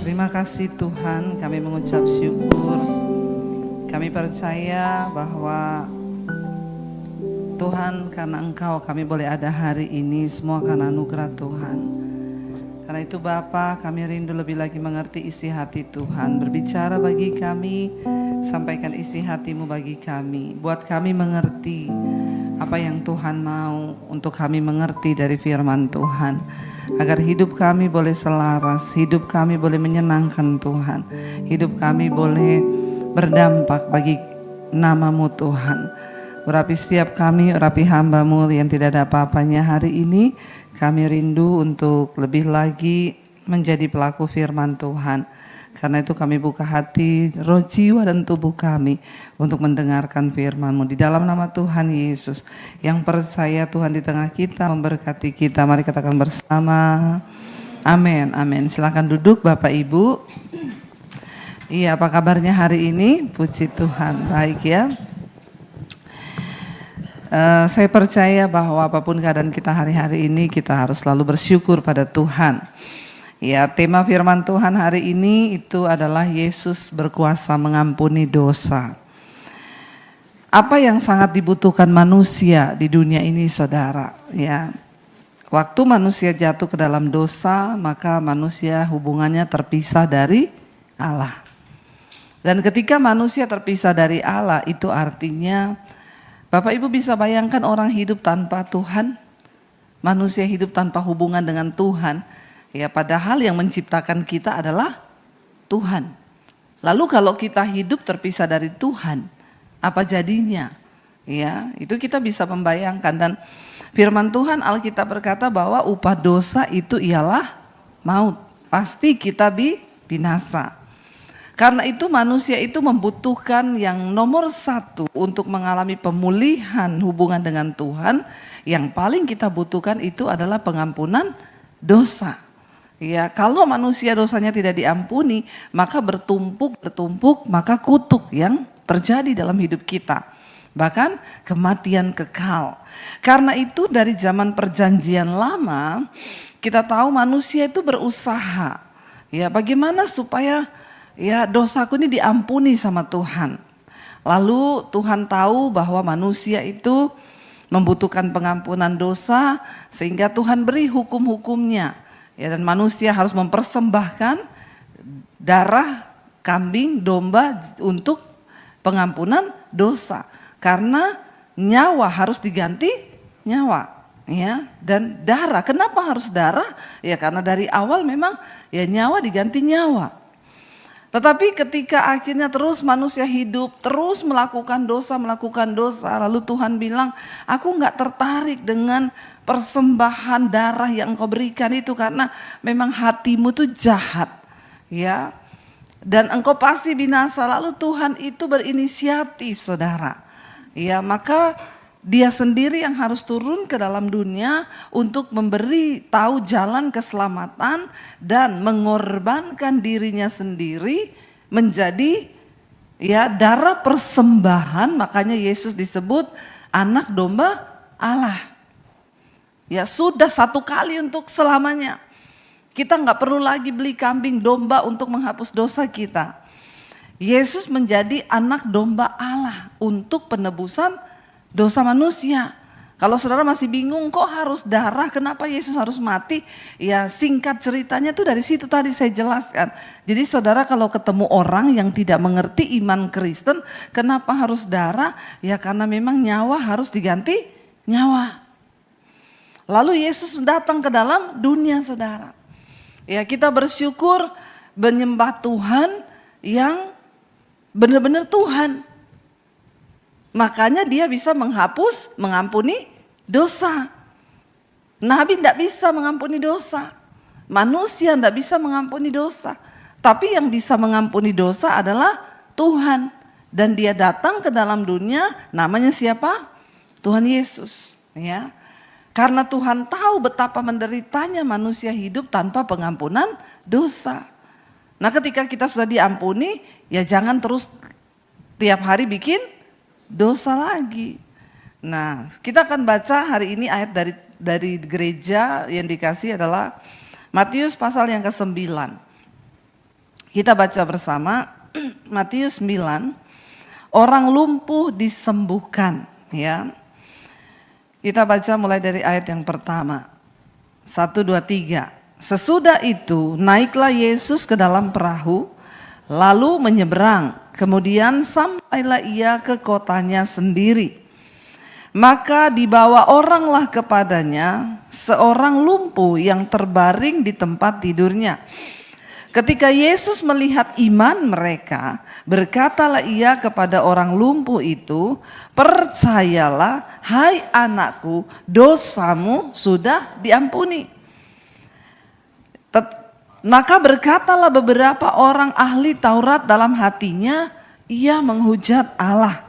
Terima kasih Tuhan, kami mengucap syukur. Kami percaya bahwa Tuhan, karena Engkau kami boleh ada hari ini, semua karena anugerah Tuhan. Karena itu Bapa, kami rindu lebih lagi mengerti isi hati Tuhan. Berbicara bagi kami, sampaikan isi hati-Mu bagi kami. Buat kami mengerti apa yang Tuhan mau, untuk kami mengerti dari firman Tuhan. Agar hidup kami boleh selaras, hidup kami boleh menyenangkan Tuhan. Hidup kami boleh berdampak bagi nama-Mu Tuhan. Urapi setiap kami, urapi hamba-Mu yang tidak ada apa-apanya hari ini. Kami rindu untuk lebih lagi menjadi pelaku firman Tuhan. Karena itu kami buka hati, roh, jiwa, dan tubuh kami untuk mendengarkan firman-Mu. Di dalam nama Tuhan Yesus, yang percaya Tuhan di tengah kita, memberkati kita. Mari katakan bersama, amin, amin. Silakan duduk Bapak Ibu. Iya, apa kabarnya hari ini? Puji Tuhan, baik ya. Saya percaya bahwa apapun keadaan kita hari-hari ini, kita harus selalu bersyukur pada Tuhan. Ya, tema firman Tuhan hari ini itu adalah Yesus berkuasa mengampuni dosa. Apa yang sangat dibutuhkan manusia di dunia ini, saudara? Ya, waktu manusia jatuh ke dalam dosa, maka manusia hubungannya terpisah dari Allah. Dan ketika manusia terpisah dari Allah, itu artinya Bapak Ibu bisa bayangkan orang hidup tanpa Tuhan, manusia hidup tanpa hubungan dengan Tuhan. Ya, padahal yang menciptakan kita adalah Tuhan. Lalu kalau kita hidup terpisah dari Tuhan, apa jadinya? Ya, itu kita bisa membayangkan. Dan firman Tuhan Alkitab berkata bahwa upah dosa itu ialah maut. Pasti kita binasa. Karena itu manusia itu membutuhkan yang nomor satu untuk mengalami pemulihan hubungan dengan Tuhan. Yang paling kita butuhkan itu adalah pengampunan dosa. Ya, kalau manusia dosanya tidak diampuni, maka bertumpuk, maka kutuk yang terjadi dalam hidup kita. Bahkan kematian kekal. Karena itu dari zaman perjanjian lama, kita tahu manusia itu berusaha. Ya, bagaimana supaya ya dosaku ini diampuni sama Tuhan. Lalu Tuhan tahu bahwa manusia itu membutuhkan pengampunan dosa, sehingga Tuhan beri hukum-hukumnya. Ya, dan manusia harus mempersembahkan darah kambing, domba untuk pengampunan dosa. Karena nyawa harus diganti nyawa. Ya, dan darah, kenapa harus darah? Ya karena dari awal memang ya nyawa diganti nyawa. Tetapi ketika akhirnya terus manusia hidup, terus melakukan dosa, lalu Tuhan bilang, aku gak tertarik dengan persembahan darah yang engkau berikan itu, karena memang hatimu tuh jahat. Ya, dan engkau pasti binasa. Lalu Tuhan itu berinisiatif, saudara. Ya, maka Dia sendiri yang harus turun ke dalam dunia untuk memberi tahu jalan keselamatan dan mengorbankan dirinya sendiri menjadi ya darah persembahan. Makanya Yesus disebut anak domba Allah. Ya sudah satu kali untuk selamanya. Kita nggak perlu lagi beli kambing domba untuk menghapus dosa kita. Yesus menjadi anak domba Allah untuk penebusan dosa manusia. Kalau saudara masih bingung kok harus darah, kenapa Yesus harus mati? Ya singkat ceritanya tuh dari situ tadi saya jelaskan. Jadi saudara kalau ketemu orang yang tidak mengerti iman Kristen, kenapa harus darah? Ya karena memang nyawa harus diganti nyawa. Lalu Yesus datang ke dalam dunia, saudara. Ya kita bersyukur menyembah Tuhan yang benar-benar Tuhan. Makanya Dia bisa mengampuni dosa. Nabi tidak bisa mengampuni dosa. Manusia tidak bisa mengampuni dosa. Tapi yang bisa mengampuni dosa adalah Tuhan. Dan Dia datang ke dalam dunia, namanya siapa? Tuhan Yesus. Ya. Karena Tuhan tahu betapa menderitanya manusia hidup tanpa pengampunan dosa. Nah ketika kita sudah diampuni, ya jangan terus tiap hari bikin dosa lagi. Nah kita akan baca hari ini ayat dari gereja yang dikasih adalah Matius pasal yang ke-9. Kita baca bersama Matius 9, orang lumpuh disembuhkan, ya. Kita baca mulai dari ayat yang pertama. 1, 2, 3. Sesudah itu naiklah Yesus ke dalam perahu, lalu menyeberang. Kemudian sampailah ia ke kotanya sendiri. Maka dibawa oranglah kepadanya seorang lumpuh yang terbaring di tempat tidurnya. Ketika Yesus melihat iman mereka, berkatalah ia kepada orang lumpuh itu, percayalah, hai anakku, dosamu sudah diampuni. Maka berkatalah beberapa orang ahli Taurat dalam hatinya, ia menghujat Allah.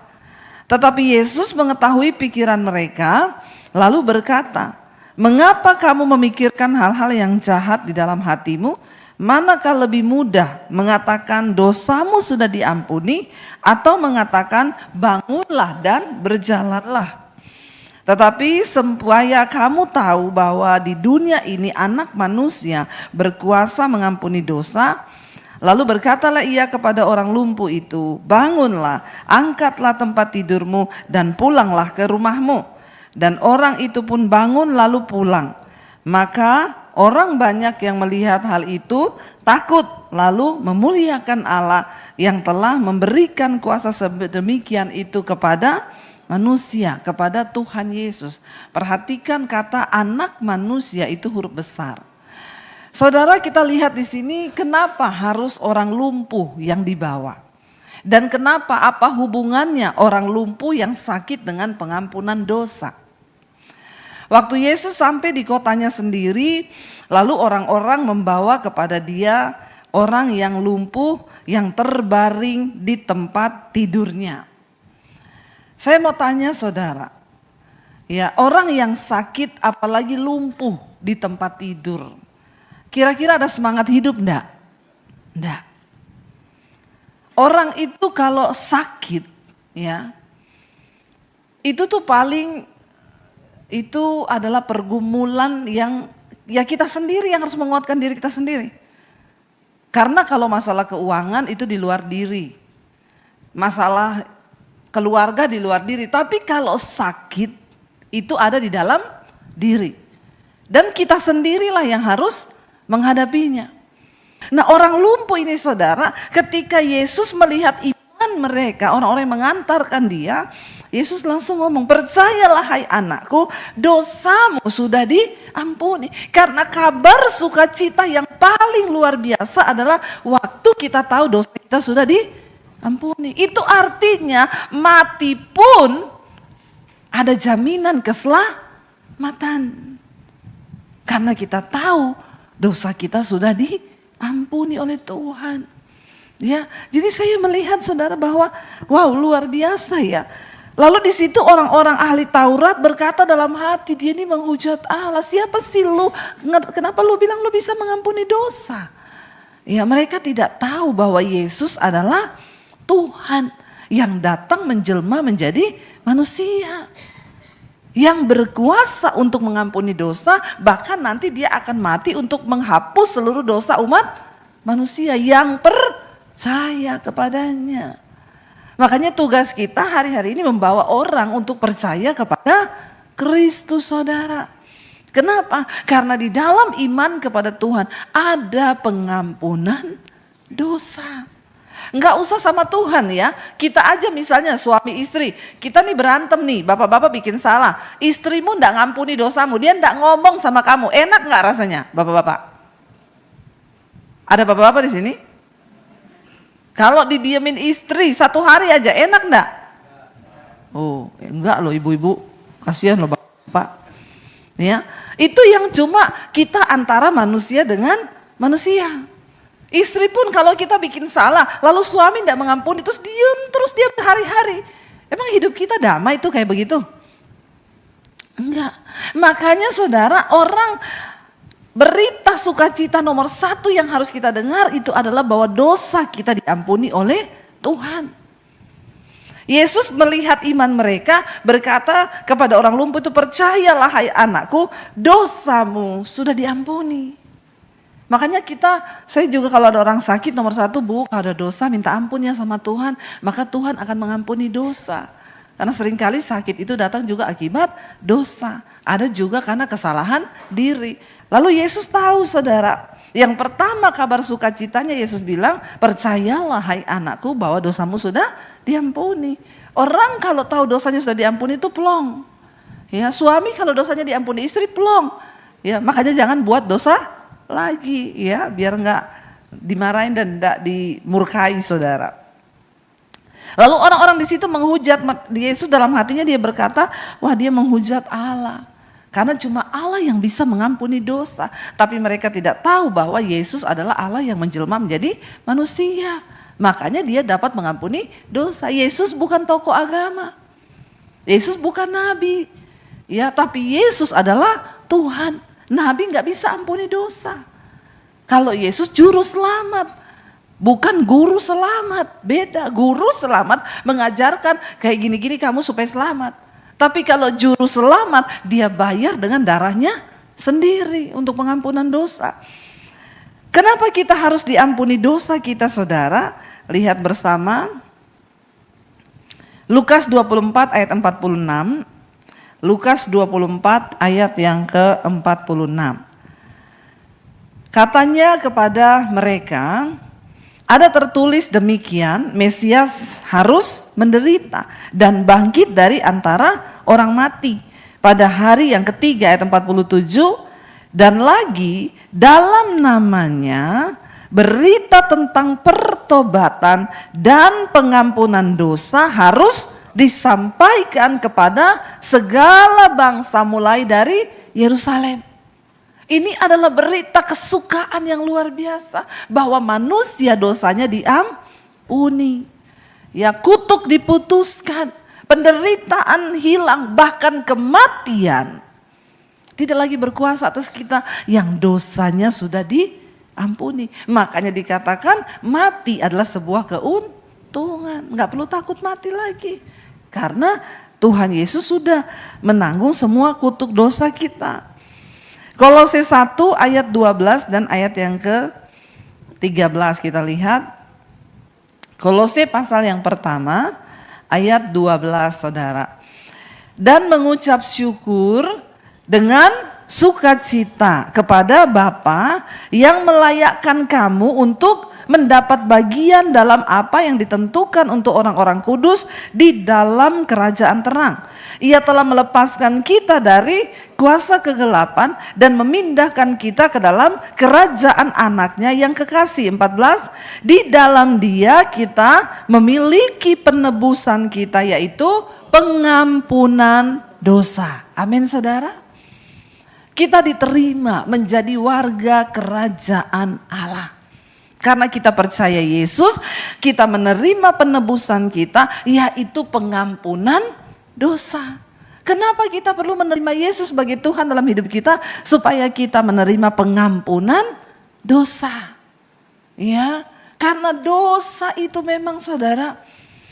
Tetapi Yesus mengetahui pikiran mereka, lalu berkata, mengapa kamu memikirkan hal-hal yang jahat di dalam hatimu? Manakah lebih mudah mengatakan dosamu sudah diampuni atau mengatakan bangunlah dan berjalanlah? Tetapi supaya kamu tahu bahwa di dunia ini anak manusia berkuasa mengampuni dosa, lalu berkatalah ia kepada orang lumpuh itu, bangunlah, angkatlah tempat tidurmu dan pulanglah ke rumahmu. Dan orang itu pun bangun lalu pulang. Maka orang banyak yang melihat hal itu takut lalu memuliakan Allah yang telah memberikan kuasa sedemikian itu kepada manusia, kepada Tuhan Yesus. Perhatikan kata anak manusia itu huruf besar. Saudara, kita lihat di sini kenapa harus orang lumpuh yang dibawa. Dan kenapa, apa hubungannya orang lumpuh yang sakit dengan pengampunan dosa. Waktu Yesus sampai di kotanya sendiri, lalu orang-orang membawa kepada dia orang yang lumpuh yang terbaring di tempat tidurnya. Saya mau tanya saudara, ya, orang yang sakit apalagi lumpuh di tempat tidur, kira-kira ada semangat hidup enggak? Enggak. Orang itu kalau sakit, ya, itu tuh paling, itu adalah pergumulan yang ya kita sendiri yang harus menguatkan diri kita sendiri. Karena kalau masalah keuangan itu di luar diri. Masalah keluarga di luar diri. Tapi kalau sakit itu ada di dalam diri. Dan kita sendirilah yang harus menghadapinya. Nah, orang lumpuh ini saudara, ketika Yesus melihat iman mereka, orang-orang yang mengantarkan dia, Yesus langsung ngomong, percayalah hai anakku, dosamu sudah diampuni. Karena kabar sukacita yang paling luar biasa adalah waktu kita tahu dosa kita sudah diampuni. Itu artinya mati pun ada jaminan keselamatan. Karena kita tahu dosa kita sudah diampuni oleh Tuhan. Ya, jadi saya melihat saudara bahwa wow, luar biasa ya. Lalu di situ orang-orang ahli Taurat berkata dalam hati, dia ini menghujat Allah. Siapa sih lu? Kenapa lu bilang lu bisa mengampuni dosa? Ya, mereka tidak tahu bahwa Yesus adalah Tuhan yang datang menjelma menjadi manusia. Yang berkuasa untuk mengampuni dosa, bahkan nanti dia akan mati untuk menghapus seluruh dosa umat manusia yang percaya kepadanya. Makanya tugas kita hari-hari ini membawa orang untuk percaya kepada Kristus saudara. Kenapa? Karena di dalam iman kepada Tuhan ada pengampunan dosa. Enggak usah sama Tuhan ya. Kita aja misalnya suami istri. Kita nih berantem nih, bapak-bapak bikin salah. Istrimu enggak ngampuni dosamu, dia enggak ngomong sama kamu. Enak enggak rasanya bapak-bapak? Ada bapak-bapak di sini? Kalau didiemin istri 1 hari aja enak enggak? Oh, enggak loh ibu-ibu. Kasihan loh bapak. Ya, itu yang cuma kita antara manusia dengan manusia. Istri pun kalau kita bikin salah, lalu suami enggak mengampuni, terus dia berhari-hari. Emang hidup kita damai itu kayak begitu? Enggak. Makanya saudara, orang berita sukacita nomor 1 yang harus kita dengar itu adalah bahwa dosa kita diampuni oleh Tuhan. Yesus melihat iman mereka, berkata kepada orang lumpuh itu, percayalah hai anakku, dosamu sudah diampuni. Makanya saya juga kalau ada orang sakit nomor satu, Bu, kalau ada dosa minta ampun ya sama Tuhan, maka Tuhan akan mengampuni dosa. Karena seringkali sakit itu datang juga akibat dosa. Ada juga karena kesalahan diri. Lalu Yesus tahu saudara, yang pertama kabar sukacitanya Yesus bilang, percayalah hai anakku bahwa dosamu sudah diampuni. Orang kalau tahu dosanya sudah diampuni itu plong. Ya, suami kalau dosanya diampuni istri plong. Ya, makanya jangan buat dosa lagi ya, biar enggak dimarahin dan enggak dimurkai saudara. Lalu orang-orang di situ menghujat Yesus, dalam hatinya dia berkata, wah dia menghujat Allah. Karena cuma Allah yang bisa mengampuni dosa. Tapi mereka tidak tahu bahwa Yesus adalah Allah yang menjelma menjadi manusia. Makanya dia dapat mengampuni dosa. Yesus bukan tokoh agama. Yesus bukan nabi. Ya, tapi Yesus adalah Tuhan. Nabi nggak bisa ampuni dosa. Kalau Yesus juru selamat, bukan guru selamat. Beda, guru selamat mengajarkan kayak gini-gini kamu supaya selamat. Tapi kalau juru selamat, dia bayar dengan darahnya sendiri untuk pengampunan dosa. Kenapa kita harus diampuni dosa kita saudara? Lihat bersama Lukas 24 ayat 46. Lukas 24 ayat yang ke-46. Katanya kepada mereka, ada tertulis demikian, Mesias harus menderita dan bangkit dari antara orang mati pada hari yang ketiga ayat 47, dan lagi dalam namanya berita tentang pertobatan dan pengampunan dosa harus disampaikan kepada segala bangsa mulai dari Yerusalem. Ini adalah berita kesukaan yang luar biasa bahwa manusia dosanya diampuni. Ya, kutuk diputuskan, penderitaan hilang, bahkan kematian tidak lagi berkuasa atas kita yang dosanya sudah diampuni. Makanya dikatakan mati adalah sebuah keuntungan. Enggak perlu takut mati lagi. Karena Tuhan Yesus sudah menanggung semua kutuk dosa kita. Kolose 1 ayat 12 dan ayat yang ke-13 kita lihat. Kolose pasal yang pertama ayat 12 saudara. Dan mengucap syukur dengan sukacita kepada Bapa yang melayakkan kamu untuk mendapat bagian dalam apa yang ditentukan untuk orang-orang kudus di dalam kerajaan terang. Ia telah melepaskan kita dari kuasa kegelapan dan memindahkan kita ke dalam kerajaan anaknya yang kekasih. 14, di dalam dia kita memiliki penebusan kita, yaitu pengampunan dosa. Amin saudara. Kita diterima menjadi warga kerajaan Allah. Karena kita percaya Yesus, kita menerima penebusan kita, yaitu pengampunan dosa. Kenapa kita perlu menerima Yesus sebagai Tuhan dalam hidup kita? Supaya kita menerima pengampunan dosa. Ya, karena dosa itu memang saudara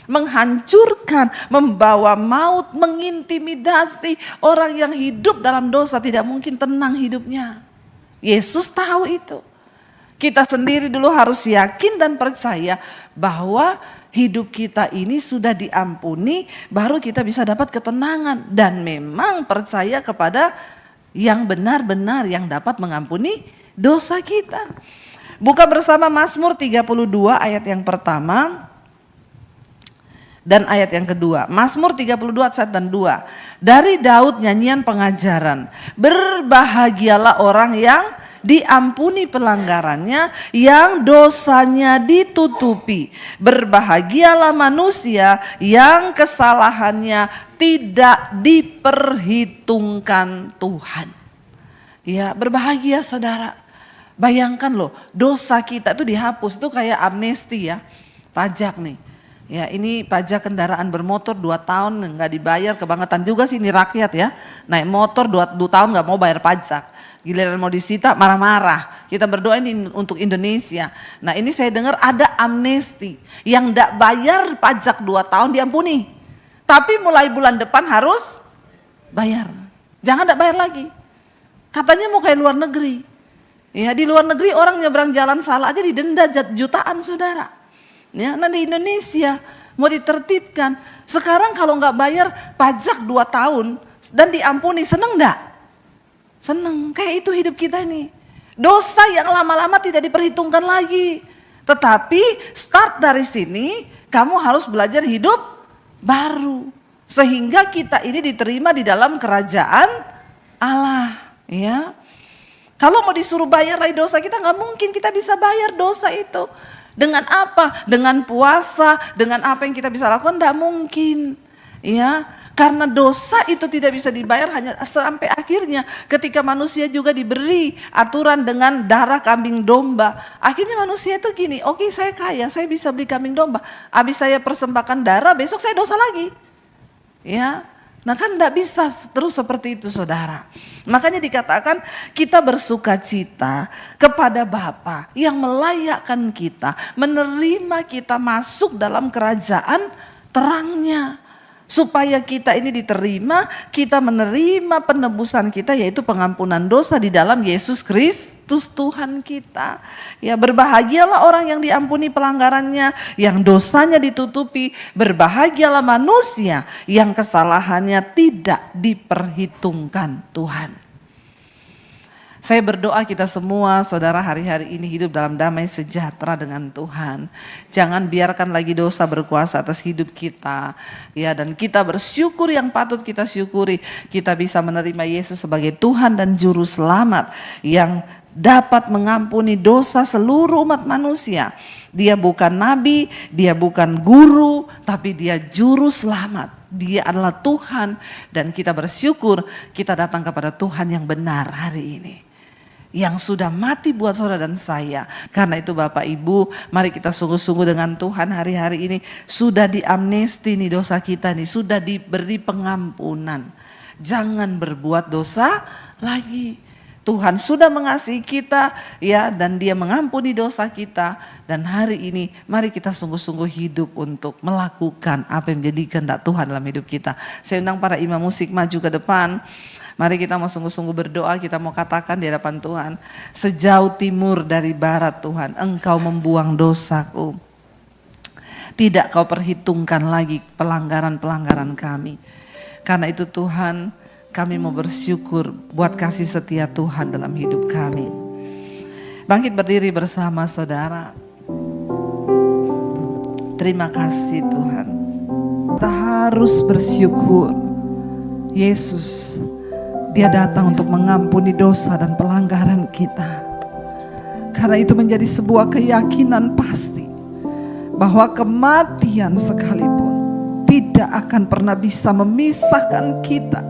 menghancurkan, membawa maut, mengintimidasi orang yang hidup dalam dosa, tidak mungkin tenang hidupnya. Yesus tahu itu. Kita sendiri dulu harus yakin dan percaya bahwa hidup kita ini sudah diampuni, baru kita bisa dapat ketenangan. Dan memang percaya kepada yang benar-benar yang dapat mengampuni dosa kita. Buka bersama Mazmur 32 ayat yang pertama dan ayat yang kedua. Mazmur 32 ayat dan 2. Dari Daud nyanyian pengajaran. Berbahagialah orang yang diampuni pelanggarannya, yang dosanya ditutupi. Berbahagialah manusia yang kesalahannya tidak diperhitungkan Tuhan. Ya, berbahagia saudara. Bayangkan loh, dosa kita itu dihapus, itu kayak amnesti ya, pajak nih. Ya, ini pajak kendaraan bermotor 2 tahun nggak dibayar, kebangetan juga sih ini rakyat ya. Naik motor 2 tahun nggak mau bayar pajak. Giliran mau disita marah-marah. Kita berdoa ini untuk Indonesia. Nah, ini saya dengar ada amnesti yang nggak bayar pajak 2 tahun diampuni. Tapi mulai bulan depan harus bayar. Jangan nggak bayar lagi. Katanya mau kayak luar negeri. Ya, di luar negeri orang nyebrang jalan salah aja didenda jutaan, saudara. Ya, nah di Indonesia mau ditertibkan. Sekarang kalau nggak bayar pajak 2 tahun dan diampuni, seneng nggak? Seneng. Kayak itu hidup kita nih. Dosa yang lama-lama tidak diperhitungkan lagi. Tetapi start dari sini, kamu harus belajar hidup baru. Sehingga kita ini diterima di dalam kerajaan Allah. Ya. Kalau mau disuruh bayar lagi dosa kita, nggak mungkin kita bisa bayar dosa itu. Dengan apa? Dengan puasa, dengan apa yang kita bisa lakukan, nggak mungkin. Ya, karena dosa itu tidak bisa dibayar hanya sampai akhirnya ketika manusia juga diberi aturan dengan darah kambing domba. Akhirnya manusia itu gini, oke, saya kaya, saya bisa beli kambing domba. Habis saya persembahkan darah, besok saya dosa lagi. Ya, nah kan tidak bisa terus seperti itu, saudara. Makanya dikatakan kita bersuka cita kepada Bapa yang melayakkan kita, menerima kita masuk dalam kerajaan terangnya. Supaya kita ini diterima, kita menerima penebusan kita, yaitu pengampunan dosa di dalam Yesus Kristus Tuhan kita. Ya, berbahagialah orang yang diampuni pelanggarannya, yang dosanya ditutupi. Berbahagialah manusia yang kesalahannya tidak diperhitungkan Tuhan. Saya berdoa kita semua, saudara, hari-hari ini hidup dalam damai sejahtera dengan Tuhan. Jangan biarkan lagi dosa berkuasa atas hidup kita. Ya, dan kita bersyukur yang patut kita syukuri. Kita bisa menerima Yesus sebagai Tuhan dan Juru Selamat yang dapat mengampuni dosa seluruh umat manusia. Dia bukan nabi, dia bukan guru, tapi dia Juru Selamat. Dia adalah Tuhan, dan kita bersyukur kita datang kepada Tuhan yang benar hari ini, yang sudah mati buat saudara dan saya. Karena itu Bapak Ibu, mari kita sungguh-sungguh dengan Tuhan hari-hari ini. Sudah diamnesti nih dosa kita nih, sudah diberi pengampunan. Jangan berbuat dosa lagi. Tuhan sudah mengasihi kita, ya, dan Dia mengampuni dosa kita. Dan hari ini mari kita sungguh-sungguh hidup untuk melakukan apa yang menjadi kehendak Tuhan dalam hidup kita. Saya undang para imam musik maju ke depan. Mari kita mau sungguh-sungguh berdoa, kita mau katakan di hadapan Tuhan. Sejauh timur dari barat Tuhan, Engkau membuang dosaku. Tidak Kau perhitungkan lagi pelanggaran-pelanggaran kami. Karena itu Tuhan, kami mau bersyukur buat kasih setia Tuhan dalam hidup kami. Bangkit berdiri bersama saudara. Terima kasih Tuhan. Kita harus bersyukur. Yesus, Dia datang untuk mengampuni dosa dan pelanggaran kita. Karena itu menjadi sebuah keyakinan pasti bahwa kematian sekalipun tidak akan pernah bisa memisahkan kita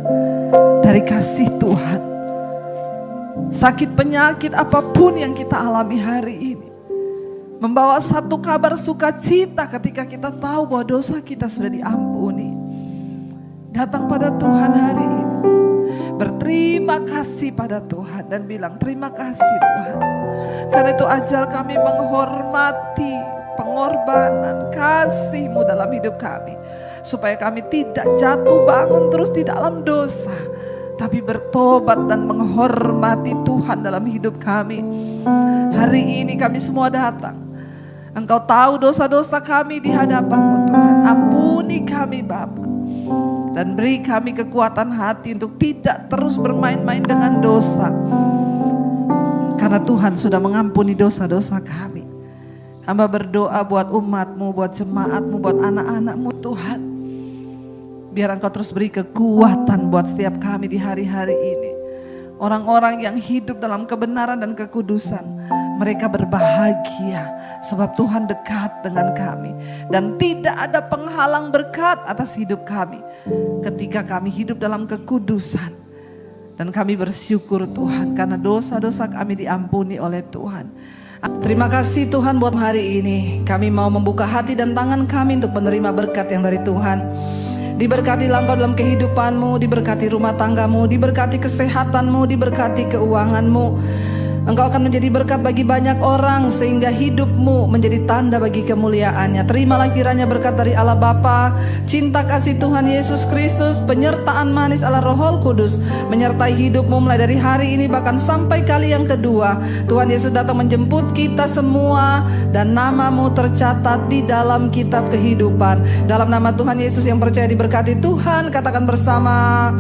dari kasih Tuhan. Sakit penyakit apapun yang kita alami hari ini membawa satu kabar sukacita ketika kita tahu bahwa dosa kita sudah diampuni. Datang pada Tuhan hari ini, berterima kasih pada Tuhan dan bilang terima kasih Tuhan. Karena itu ajal kami menghormati pengorbanan kasih-Mu dalam hidup kami. Supaya kami tidak jatuh bangun terus di dalam dosa, tapi bertobat dan menghormati Tuhan dalam hidup kami. Hari ini kami semua datang. Engkau tahu dosa-dosa kami di hadapan-Mu Tuhan. Ampuni kami Bapa. Dan beri kami kekuatan hati untuk tidak terus bermain-main dengan dosa. Karena Tuhan sudah mengampuni dosa-dosa kami. Hamba berdoa buat umat-Mu, buat jemaat-Mu, buat anak-anak-Mu Tuhan. Biar Engkau terus beri kekuatan buat setiap kami di hari-hari ini. Orang-orang yang hidup dalam kebenaran dan kekudusan, mereka berbahagia sebab Tuhan dekat dengan kami. Dan tidak ada penghalang berkat atas hidup kami ketika kami hidup dalam kekudusan. Dan kami bersyukur Tuhan karena dosa-dosa kami diampuni oleh Tuhan. Terima kasih Tuhan buat hari ini. Kami mau membuka hati dan tangan kami untuk menerima berkat yang dari Tuhan. Diberkatilah Engkau dalam kehidupanmu, diberkati rumah tanggamu, diberkati kesehatanmu, diberkati keuanganmu. Engkau akan menjadi berkat bagi banyak orang, sehingga hidupmu menjadi tanda bagi kemuliaannya. Terimalah kiranya berkat dari Allah Bapa, cinta kasih Tuhan Yesus Kristus, penyertaan manis Allah Roh Kudus menyertai hidupmu mulai dari hari ini bahkan sampai kali yang kedua. Tuhan Yesus datang menjemput kita semua dan namamu tercatat di dalam kitab kehidupan. Dalam nama Tuhan Yesus yang percaya diberkati Tuhan, katakan bersama,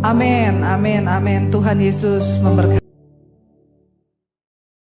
amin, amin, amin. Tuhan Yesus memberkati.